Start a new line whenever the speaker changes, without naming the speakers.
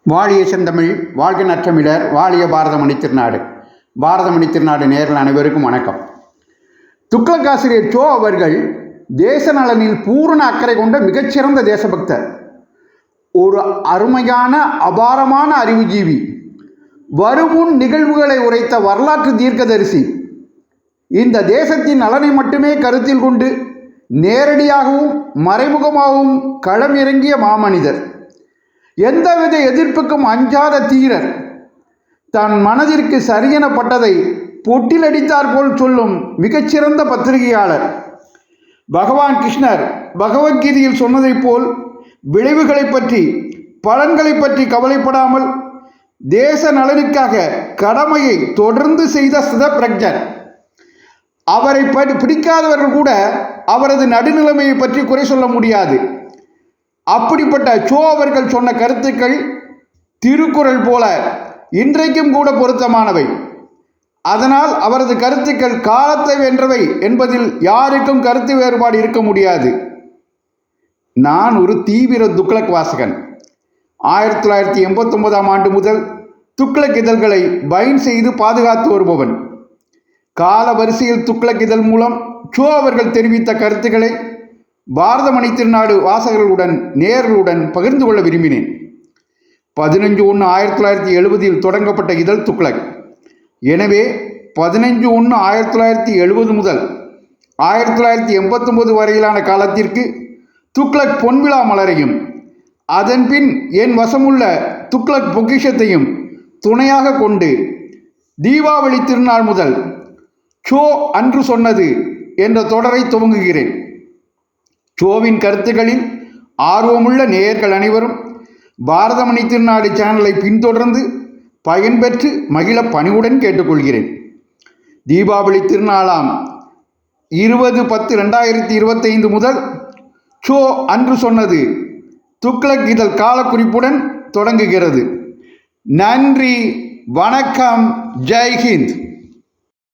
வாழிய செந்தமிழ் வாழ்க நற்றமிழர் வாழிய பாரதமணி திருநாடு. பாரதமணி திருநாடு நேயர்கள் அனைவருக்கும் வணக்கம். துக்ளக் ஆசிரியர் சோ அவர்கள் தேச நலனில் பூரண அக்கறை கொண்ட மிகச்சிறந்த தேசபக்தர், ஒரு அருமையான அபாரமான அறிவுஜீவி, வருமுன் நிகழ்வுகளை உரைத்த வரலாற்று தீர்க்கதரிசி, இந்த தேசத்தின் நலனை மட்டுமே கருத்தில் கொண்டு நேரடியாகவும் மறைமுகமாகவும் களம் இறங்கிய மாமனிதர், எந்தவித எதிர்ப்புக்கும் அஞ்சாத தீரர், தன் மனதிற்கு சரியெனப்பட்டதை பொட்டிலடித்தார் போல் சொல்லும் மிகச்சிறந்த பத்திரிகையாளர். பகவான் கிருஷ்ணர் பகவத்கீதையில் சொன்னதைப் போல் விளைவுகளை பற்றி பலன்களை பற்றி கவலைப்படாமல் தேச நலனுக்காக கடமையை தொடர்ந்து செய்த சிதப்பிரஜர். அவரை பிடிக்காதவர்கள் கூட அவரது நடுநிலைமையை பற்றி குறை சொல்ல முடியாது. அப்படிப்பட்ட சோ அவர்கள் சொன்ன கருத்துக்கள் திருக்குறள் போல இன்றைக்கும் கூட பொருத்தமானவை. அதனால் அவரது கருத்துக்கள் காலத்தை வென்றவை என்பதில் யாருக்கும் கருத்து வேறுபாடு இருக்க முடியாது. நான் ஒரு தீவிர துக்ளக் வாசகன். 1989ஆம் ஆண்டு முதல் துக்ளக் இதழ்களை பைன் செய்து பாதுகாத்து வருபவன். கால வரிசையில் துக்ளக் இதழ் மூலம் சோ அவர்கள் தெரிவித்த கருத்துக்களை பாரதமணி திருநாடு வாசகர்களுடன் நேயர்களுடன் பகிர்ந்து கொள்ள விரும்பினேன். 15/1/1970 தொடங்கப்பட்ட இதழ் துக்ளக். எனவே 15/1/1970 முதல் 1989 வரையிலான காலத்திற்கு துக்ளக் பொன்விழா மலரையும் அதன்பின் என் வசமுள்ள துக்ளக் பொக்கிஷத்தையும் துணையாக கொண்டு தீபாவளி திருநாள் முதல் சோ அன்று சொன்னது என்ற தொடரை துவங்குகிறேன். சோவின் கருத்துக்களில் ஆர்வமுள்ள நேயர்கள் அனைவரும் பாரதமணி திருநாடு சேனலை பின்தொடர்ந்து பயன்பெற்று மகிழ பணிவுடன் கேட்டுக்கொள்கிறேன். தீபாவளி திருநாளாம் 20/10/2025 முதல் சோ அன்று சொன்னது துக்ளக் இதழ் காலக்குறிப்புடன் தொடங்குகிறது. நன்றி, வணக்கம், ஜெய் ஹிந்த்.